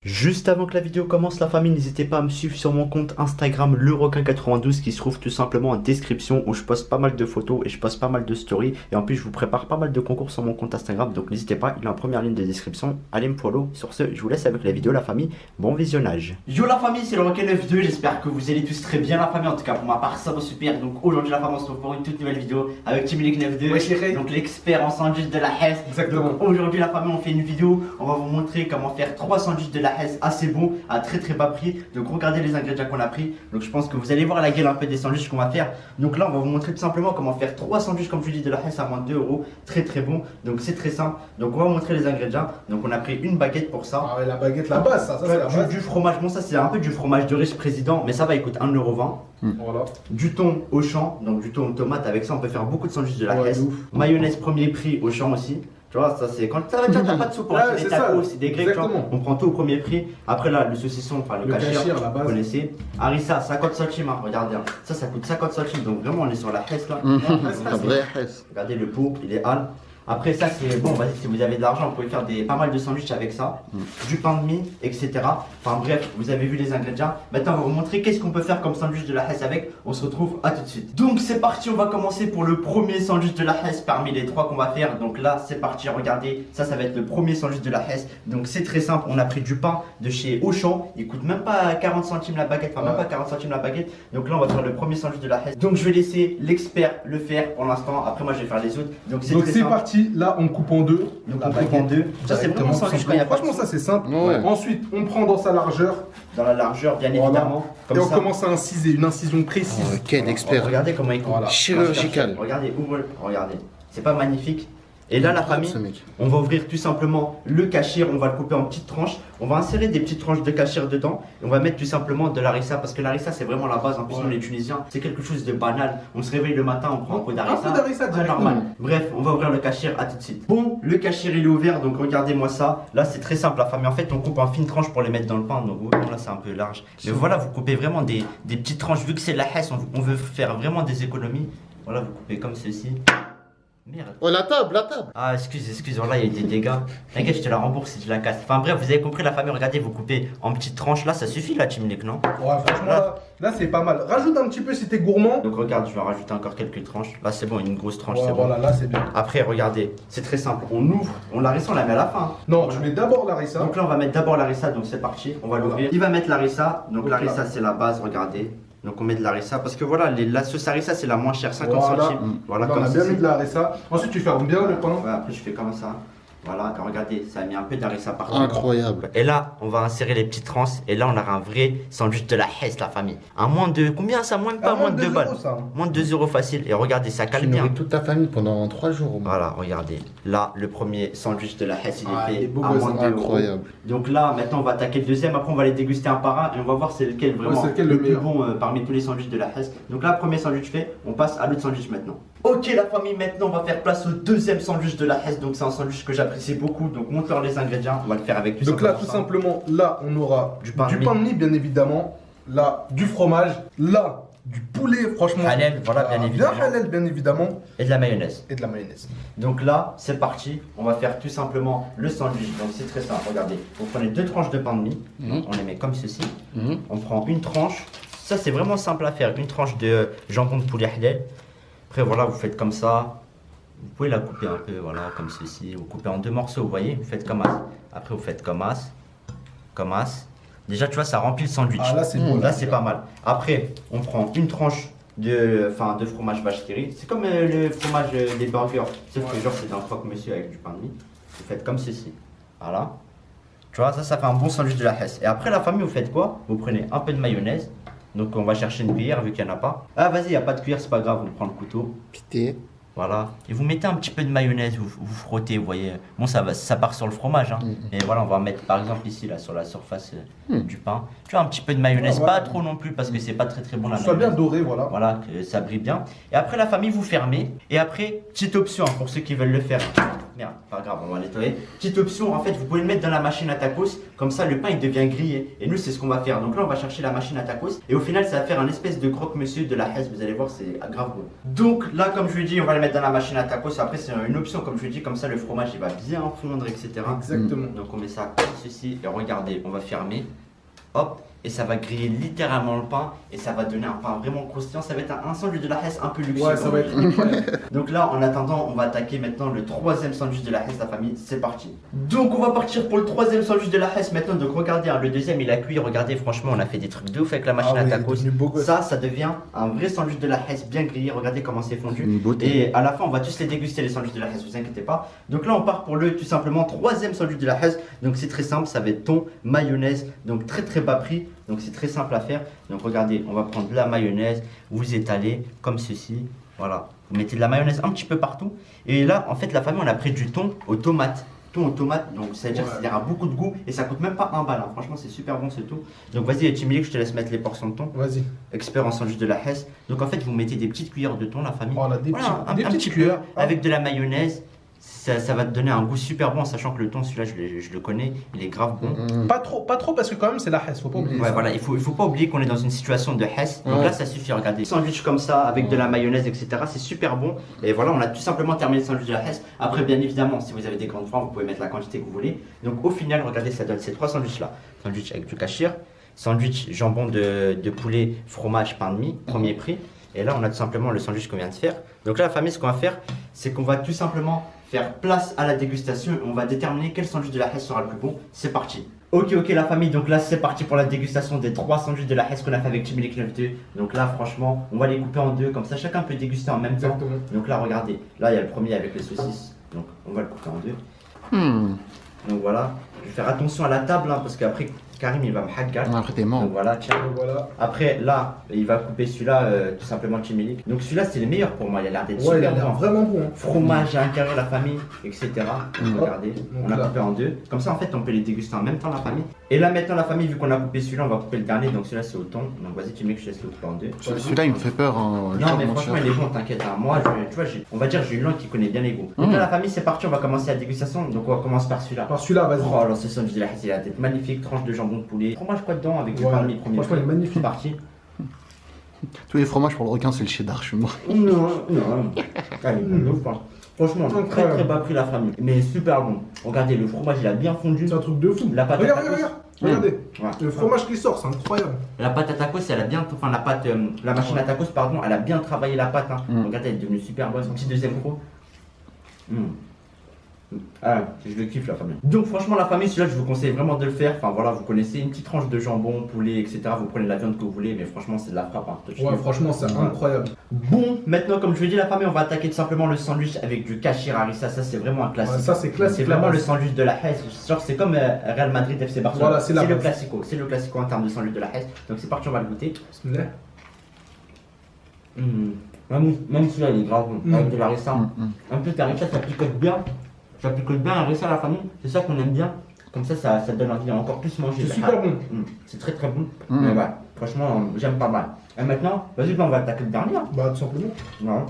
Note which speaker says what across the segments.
Speaker 1: Juste avant que la vidéo commence, la famille, n'hésitez pas à me suivre sur mon compte Instagram lerequin92 qui se trouve tout simplement en description où je poste pas mal de photos et je poste pas mal de stories et en plus je vous prépare pas mal de concours sur mon compte Instagram, donc n'hésitez pas, il est en première ligne de description, allez me follow. Sur ce, je vous laisse avec la vidéo la famille, bon visionnage. Yo la famille, c'est le Requin 92, j'espère que vous allez tous très bien la famille, en tout cas pour ma part ça va super. Donc aujourd'hui la famille on se retrouve pour une toute nouvelle vidéo avec Timmy 92,
Speaker 2: ouais,
Speaker 1: donc l'expert en sandwich de la Hesse.
Speaker 2: Exactement.
Speaker 1: Aujourd'hui la famille on fait une vidéo, on va vous montrer comment faire 3 sandwichs de la Hesse assez bons à très très bas prix. Donc regardez les ingrédients qu'on a pris. Donc je pense que vous allez voir la gueule un peu des sandwichs qu'on va faire. Donc là on va vous montrer tout simplement comment faire 3 sandwichs comme je dis de la Hesse à moins de 2 euros. Très très bon. Donc c'est très simple. Donc on va vous montrer les ingrédients. Donc on a pris une baguette pour ça.
Speaker 2: Ah ouais, la baguette, la base, ça c'est la base.
Speaker 1: Du fromage, bon ça c'est un peu du fromage de riche président, mais ça va, il coûte 1,20 €.
Speaker 2: Voilà.
Speaker 1: Du thon au champ, donc du thon tomate, avec ça on peut faire beaucoup de sandwichs de la
Speaker 2: Ouais,
Speaker 1: Hesse.
Speaker 2: de ouf.
Speaker 1: Mayonnaise premier prix au champ aussi. Tu vois, ça c'est quand t'as pas de soupe pour acheter des tacos, c'est des grecs, on prend tout au premier prix. Après là, le saucisson, enfin le cachir,
Speaker 2: la base.
Speaker 1: vous connaissez. Harissa, 50 centimes, hein, regardez, hein. Ça coûte 50 centimes, donc vraiment on est sur la Hesse là.
Speaker 3: Un vrai Hesse.
Speaker 1: Regardez le pot, il est hal. Après ça c'est bon, vas-y, si vous avez de l'argent, vous pouvez faire pas mal de sandwichs avec ça, du pain de mie, etc. Enfin bref, vous avez vu les ingrédients. Maintenant on va vous montrer qu'est-ce qu'on peut faire comme sandwich de la Hesse avec. On se retrouve à tout de suite. Donc c'est parti, on va commencer pour le premier sandwich de la Hesse parmi les 3 qu'on va faire. Donc là c'est parti, regardez, ça va être le premier sandwich de la Hesse. Donc c'est très simple, on a pris du pain de chez Auchan, il coûte même pas 40 centimes la baguette, enfin même pas 40 centimes la baguette. Donc là on va faire le premier sandwich de la Hesse. Donc je vais laisser l'expert le faire pour l'instant, après moi je vais faire les autres. Donc c'est
Speaker 2: parti. Là, on coupe en deux.
Speaker 1: Donc on coupe en deux. Ça c'est vraiment sandwich quand il y a pas de
Speaker 2: Franchement, ça c'est simple.
Speaker 3: Ouais.
Speaker 2: Ensuite, on prend dans sa largeur.
Speaker 1: dans la largeur bien évidemment.
Speaker 2: Et
Speaker 1: Comme
Speaker 2: on
Speaker 1: ça.
Speaker 2: commence à inciser, une incision précise.
Speaker 3: Oh, quel expert.
Speaker 1: Regardez comment il coupe.
Speaker 2: Voilà.
Speaker 3: Chirurgical.
Speaker 1: Regardez, ouvre, regardez. C'est pas magnifique. Et là la famille,
Speaker 3: Ce mec.
Speaker 1: on va ouvrir tout simplement le cachir, on va le couper en petites tranches. On va insérer des petites tranches de cachir dedans. Et on va mettre tout simplement de l'harissa parce que l'harissa c'est vraiment la base. En plus nous les Tunisiens, c'est quelque chose de banal. On se réveille le matin, on prend un pot d'harissa.
Speaker 2: Un peu d'harissa
Speaker 1: C'est
Speaker 2: directement.
Speaker 1: normal. Bref, on va ouvrir le cachir, à tout de suite. Bon, le cachir il est ouvert, donc regardez-moi ça. Là c'est très simple la famille. En fait on coupe en fines tranches pour les mettre dans le pain. Donc là c'est un peu large. Mais voilà, vous coupez vraiment des petites tranches. Vu que c'est la Hesse, on veut faire vraiment des économies. Voilà, vous coupez comme ceci. Merde.
Speaker 3: Oh, la table, la table.
Speaker 1: Ah, excuse, là il y a des dégâts. T'inquiète, je te la rembourse si tu la casses. Enfin bref, vous avez compris la famille, regardez, vous coupez en petites tranches. Là, ça suffit la Team Nick, non?
Speaker 2: Ouais, franchement, là c'est pas mal. Rajoute un petit peu si t'es gourmand.
Speaker 1: Donc regarde, je vais en rajouter encore quelques tranches. Là, c'est bon, une grosse tranche, c'est bon.
Speaker 2: Voilà, là c'est bien.
Speaker 1: Après, regardez, c'est très simple. On ouvre, on l'harissa, on la met à la fin.
Speaker 2: Non, tu mets d'abord l'harissa.
Speaker 1: Donc là, on va mettre d'abord l'harissa, donc c'est parti. On va l'ouvrir. Il va mettre l'harissa. Donc l'harissa, c'est la base, regardez. Donc on met de l'harissa parce que voilà, la sauce harissa c'est la moins chère, 50 centimes. Voilà,
Speaker 2: on
Speaker 1: comme
Speaker 2: a bien
Speaker 1: ça.
Speaker 2: mis de la harissa. Ensuite, tu fermes bien le pain.
Speaker 1: Ouais, après je fais comme ça. Voilà, regardez, ça a mis un peu d'harissa partout.
Speaker 3: Incroyable.
Speaker 1: Et là, on va insérer les petites tranches. Et là, on aura un vrai sandwich de la Hesse, la famille. À moins de. Combien ça? Moins de pas, moins de 2 balles. Moins de 2 € facile. Et regardez, ça
Speaker 3: Tu
Speaker 1: cale bien.
Speaker 3: nourris toute ta famille pendant 3 jours au moins.
Speaker 1: Voilà, regardez. Là, le premier sandwich de la Hesse, il est
Speaker 2: il est
Speaker 1: fait
Speaker 2: beau
Speaker 1: à
Speaker 2: gosse,
Speaker 1: moins de 2 €.
Speaker 3: Incroyable.
Speaker 1: Donc là, maintenant, on va attaquer le deuxième. Après, on va les déguster un par un. Et on va voir c'est lequel vraiment
Speaker 2: c'est lequel
Speaker 1: le
Speaker 2: le
Speaker 1: plus
Speaker 2: meilleur.
Speaker 1: bon parmi tous les sandwichs de la Hesse. Donc là, premier sandwich fait. On passe à l'autre sandwich maintenant. Ok, la famille, maintenant, on va faire place au deuxième sandwich de la Hesse. Donc c'est un sandwich que j'apprécie beaucoup. Donc montre-leur les ingrédients. On va le faire avec
Speaker 2: Donc là, tout simplement, là on aura
Speaker 1: Du pain de
Speaker 2: mie, bien évidemment. Là, du fromage. Là, du poulet, franchement.
Speaker 1: Halal, voilà, bien évidemment.
Speaker 2: Bien halal, bien évidemment.
Speaker 1: Et de la mayonnaise.
Speaker 2: Et de la mayonnaise.
Speaker 1: Donc là, c'est parti. On va faire tout simplement le sandwich. Donc c'est très simple. Regardez, vous prenez 2 tranches de pain de mie. On les met comme ceci. On prend une tranche. Ça, c'est vraiment simple à faire. Une tranche de jambon de poulet halal. Après, voilà, vous faites comme ça. Vous pouvez la couper un peu, voilà, comme ceci. Vous coupez en 2 morceaux, vous voyez. Vous faites comme as. Après, vous faites comme as. Comme as. Déjà, tu vois, ça remplit le sandwich.
Speaker 2: Ah, là, c'est bon.
Speaker 1: Là, c'est pas mal. Après, on prend une tranche de fromage vache qui rit. C'est comme le fromage des burgers. Sauf que genre, c'est d'un croque-monsieur avec du pain de mie. Vous faites comme ceci. Voilà. Tu vois, ça fait un bon sandwich de la Hesse. Et après, la famille, vous faites quoi? Vous prenez un peu de mayonnaise. Donc, on va chercher une cuillère vu qu'il n'y en a pas. Ah, vas-y, il n'y a pas de cuillère, c'est pas grave. On prend le couteau.
Speaker 3: Pité.
Speaker 1: Voilà. Et vous mettez un petit peu de mayonnaise, vous frottez, vous voyez. Bon, ça part sur le fromage. Hein. Et voilà, on va mettre par exemple ici, là, sur la surface du pain. Tu vois, un petit peu de mayonnaise,
Speaker 2: Voilà.
Speaker 1: Pas trop non plus parce que c'est pas très très bon la
Speaker 2: Soit bien
Speaker 1: mayonnaise.
Speaker 2: doré, voilà.
Speaker 1: Voilà, que ça brille bien. Et après, la famille, vous fermez. Et après, petite option hein, pour ceux qui veulent le faire. merde, pas grave, on va nettoyer. Petite option, en fait, vous pouvez le mettre dans la machine à tacos, comme ça le pain il devient grillé. Et nous, c'est ce qu'on va faire. Donc là, on va chercher la machine à tacos. Et au final, ça va faire un espèce de croque-monsieur de la Hesse. Vous allez voir, c'est grave bon. Donc là, comme je vous dis, on va le mettre dans la machine à tacos. Après, c'est une option, comme je vous dis, comme ça le fromage il va bien fondre, etc.
Speaker 2: Exactement.
Speaker 1: Donc on met ça comme ceci. Et regardez, on va fermer. Hop. Et ça va griller littéralement le pain et ça va donner un pain vraiment croustillant. Ça va être un sandwich de la Hesse un peu luxueux.
Speaker 2: Ouais, ça va être incroyable.
Speaker 1: Donc là, en attendant, on va attaquer maintenant le troisième sandwich de la Hesse, la famille. C'est parti. Donc on va partir pour le troisième sandwich de la Hesse maintenant. Donc regardez, hein, le deuxième il a cuit. Regardez, franchement, on a fait des trucs de ouf avec la machine
Speaker 2: Ah
Speaker 1: à
Speaker 2: oui,
Speaker 1: tacos.
Speaker 2: il est devenu beau gosse.
Speaker 1: Ça devient un vrai sandwich de la Hesse bien grillé. Regardez comment c'est fondu.
Speaker 3: Une beauté.
Speaker 1: Et à la fin, on va tous les déguster, les sandwichs de la Hesse, vous inquiétez pas. Donc là, on part pour le tout simplement troisième sandwich de la Hesse. Donc c'est très simple, ça va être thon, mayonnaise. Donc très bas prix. Donc c'est très simple à faire. Donc regardez, on va prendre de la mayonnaise, vous étalez comme ceci. Voilà, vous mettez de la mayonnaise un petit peu partout. Et là, en fait, la famille, on a pris du thon aux tomates. Thon aux tomates, donc ça veut dire qu'il y aura beaucoup de goût et ça coûte même pas un bal. Hein. Franchement, c'est super bon, c'est tout. Donc vas-y, Timilik, je te laisse mettre les portions de thon.
Speaker 2: Vas-y.
Speaker 1: Expert en sandwich de la Hesse. Donc en fait, vous mettez des petites cuillères de thon, la famille.
Speaker 2: Voilà, des
Speaker 1: Voilà,
Speaker 2: petites
Speaker 1: un petit peu,
Speaker 2: cuillères.
Speaker 1: avec de la mayonnaise. Ça va te donner un goût super bon, sachant que le thon, celui-là, je le connais, il est grave bon.
Speaker 2: Pas trop parce que quand même c'est la Hesse, faut pas oublier.
Speaker 1: Ouais,
Speaker 2: ça.
Speaker 1: voilà, il faut pas oublier qu'on est dans une situation de Hesse. Donc
Speaker 3: Ouais.
Speaker 1: là, ça suffit, regardez. Sandwich comme ça, avec de la mayonnaise, etc. C'est super bon. Et voilà, on a tout simplement terminé le sandwich de la Hesse. Après, bien évidemment, si vous avez des grandes francs, vous pouvez mettre la quantité que vous voulez. Donc au final, regardez, ça donne ces trois sandwichs-là. Sandwich avec du kachir, sandwich jambon de poulet, fromage, pain de mie, premier prix. Et là, on a tout simplement le sandwich qu'on vient de faire. Donc là, la famille, ce qu'on va faire, c'est qu'on va tout simplement faire place à la dégustation. On va déterminer quel sandwich de la Hesse sera le plus bon. C'est parti. Ok, la famille. Donc là, c'est parti pour la dégustation des trois sandwichs de la Hesse qu'on a fait avec Timilik 92. Donc là, franchement, on va les couper en deux. Comme ça, chacun peut déguster en même temps.
Speaker 2: Exactement.
Speaker 1: Donc là, regardez. Là, il y a le premier avec les saucisses. Donc, on va le couper en deux. Donc voilà. Je vais faire attention à la table, hein, parce qu'après, Karim, il va me hacker.
Speaker 3: Après, t'es mort.
Speaker 1: Donc voilà, tiens.
Speaker 2: Donc voilà.
Speaker 1: Après, là, il va couper celui-là, tout simplement Timilik. Donc celui-là, c'est le meilleur pour moi. Il a l'air d'être
Speaker 2: Ouais, il a
Speaker 1: super
Speaker 2: l'air
Speaker 1: bon.
Speaker 2: vraiment bon. Hein.
Speaker 1: Fromage à l'intérieur, la famille, etc. Regardez, on a
Speaker 2: là.
Speaker 1: coupé en deux. Comme ça, en fait, on peut les déguster en même temps, la famille. Et là, maintenant, la famille, vu qu'on a coupé celui-là, on va couper le dernier. Donc celui-là, c'est au thon. Donc vas-y, Timilik, je te laisse le couper en deux.
Speaker 3: Celui-là, il me fait peur. Hein,
Speaker 1: Non, mais franchement, il est bon, t'inquiète. Hein. Moi, tu vois, on va dire, j'ai une langue qui connaît bien les goûts. Donc là, la famille, c'est parti, on va commencer la dégustation. Donc on va commencer par celui-là.
Speaker 2: Par celui-là, vas-y.
Speaker 1: Oh, alors ce sandwich de la Hesse, il a tête magnifique, tranche de jambon de poulet. Fromage quoi dedans avec du
Speaker 2: Ouais,
Speaker 1: pain de mie premier.
Speaker 2: franchement, il est magnifique.
Speaker 1: C'est parti.
Speaker 3: Tous les fromages pour le requin, c'est le cheddar, je suis mort.
Speaker 1: Non. Ah, il est bon de ouf, hein. Franchement, très bas prix la famille. Mais super bon. Regardez, le fromage, il a bien fondu.
Speaker 2: C'est un truc de fou.
Speaker 1: La pâte à
Speaker 2: Regarde,
Speaker 1: tacos.
Speaker 2: regarde. Regardez.
Speaker 1: Ouais.
Speaker 2: Le fromage qui sort, c'est incroyable.
Speaker 1: La pâte à tacos, elle a bien, enfin la machine à tacos, pardon, elle a bien travaillé la pâte. Hein. Regardez, elle est devenue super bonne. Petit deuxième croc. Ah, je le kiffe la famille. Donc franchement la famille, celui-là je vous conseille vraiment de le faire. Enfin voilà, vous connaissez une petite tranche de jambon, poulet, etc. Vous prenez la viande que vous voulez, mais franchement c'est de la frappe. Hein.
Speaker 2: Ouais, franchement, c'est incroyable.
Speaker 1: Bon, maintenant comme je vous dis la famille, on va attaquer tout simplement le sandwich avec du kachir harissa. Ça c'est vraiment un classique.
Speaker 2: Ouais, ça, c'est classique,
Speaker 1: C'est vraiment
Speaker 2: là-bas.
Speaker 1: le sandwich de la Hesse. Genre c'est comme Real Madrid FC Barcelone.
Speaker 2: Voilà, c'est la
Speaker 1: le
Speaker 2: base.
Speaker 1: classico. C'est le classico en termes de sandwich de la Hesse. Donc c'est parti, on va le goûter.
Speaker 2: Bismillah.
Speaker 1: Même celui-là il est grave bon. Avec de la harissa. Un peu de harissa, ça picote bien. Ça picote bien la harissa à la famille. C'est ça qu'on aime bien. Comme ça donne envie d'encore plus manger.
Speaker 2: C'est super bon.
Speaker 1: C'est très bon. Mais ouais, franchement, j'aime pas mal. Et maintenant, vas-y, on va attaquer le dernier.
Speaker 2: Bah, tout simplement.
Speaker 1: Non.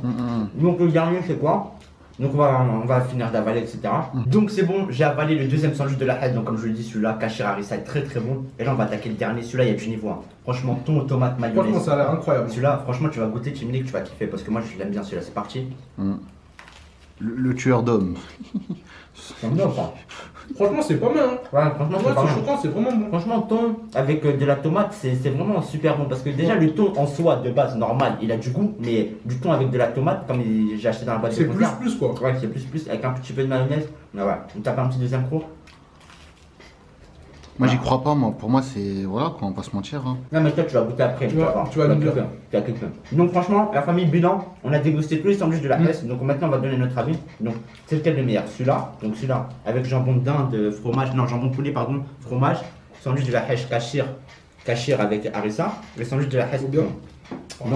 Speaker 1: Donc le dernier, c'est quoi? Donc on va finir d'avaler, etc. Donc c'est bon, j'ai avalé le deuxième sandwich de la Hesse. Donc comme je le dis, celui-là, kachir harissa est très bon. Et là, on va attaquer le dernier. Celui-là, il y a du niveau. Hein. Franchement, thon, tomate, mayonnaise.
Speaker 2: Franchement, ça a l'air incroyable.
Speaker 1: Celui-là, franchement, tu vas goûter, tu me dis que tu vas kiffer. Parce que moi, je l'aime bien celui-là. C'est parti.
Speaker 3: Le tueur d'hommes.
Speaker 1: J'aime bien ça.
Speaker 2: Franchement, c'est pas mal. Hein.
Speaker 1: Ouais, franchement,
Speaker 2: Ouais,
Speaker 1: c'est pas
Speaker 2: c'est
Speaker 1: mal.
Speaker 2: choquant, c'est vraiment bon.
Speaker 1: Franchement, thon avec de la tomate, c'est vraiment super bon. Parce que déjà, le thon en soi, de base, normal, il a du goût. Mais du thon avec de la tomate, comme j'ai acheté dans la boîte de
Speaker 2: C'est
Speaker 1: conserve.
Speaker 2: plus quoi.
Speaker 1: Ouais, c'est plus avec un petit peu de mayonnaise. Ouais, on tape un petit deuxième croc.
Speaker 3: Moi, j'y crois pas, moi. Pour moi, c'est. Voilà, quoi, on va pas se mentir. Hein.
Speaker 1: Non, mais toi, tu vas goûter après.
Speaker 2: Tu vas
Speaker 1: voir.
Speaker 2: nous dire.
Speaker 1: kiffer. Tu vas kiffer. Donc, franchement, la famille bilan, on a dégusté tous les sandwichs de la Hesse. Donc, maintenant, on va donner notre avis. Donc, c'est lequel le meilleur? Celui-là. Donc, celui-là, avec jambon de dinde, fromage. Non, jambon de poulet, pardon. Fromage. Sandwich de la Hesse kachir avec harissa. Le sandwich de la Hesse.
Speaker 2: Trop bien.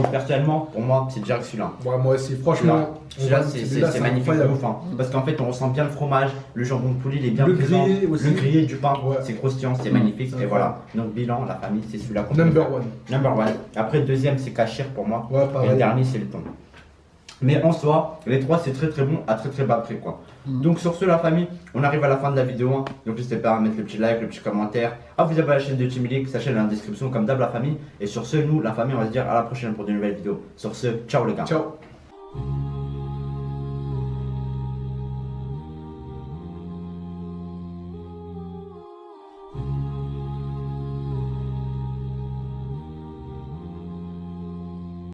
Speaker 1: Donc, personnellement, pour moi, c'est direct celui-là.
Speaker 2: Ouais, moi aussi, franchement.
Speaker 1: Celui-là, c'est magnifique de
Speaker 2: incroyable.
Speaker 1: ouf, hein. Parce qu'en fait, on ressent bien le fromage, le jambon de poulet, il est bien
Speaker 2: Le
Speaker 1: présent.
Speaker 2: grillé aussi.
Speaker 1: Le grillé du pain,
Speaker 2: Ouais.
Speaker 1: c'est croustillant, c'est magnifique.
Speaker 2: c'est
Speaker 1: Et voilà. Donc, bilan, la famille, c'est celui-là qu'on
Speaker 2: Number one.
Speaker 1: Number one. Après, le deuxième, c'est kachir pour moi.
Speaker 2: Ouais,
Speaker 1: Et le
Speaker 2: pareil.
Speaker 1: dernier, c'est le thon. Mais en soi, les trois c'est très très bon à très très bas prix quoi. Donc sur ce la famille, on arrive à la fin de la vidéo. Hein. Donc n'hésitez pas à mettre le petit like, le petit commentaire, à vous abonner à la chaîne de Timmy, sa chaîne est dans la description comme d'hab la famille. Et sur ce, nous, la famille, on va se dire à la prochaine pour de nouvelles vidéos. Sur ce, ciao les gars.
Speaker 2: Ciao.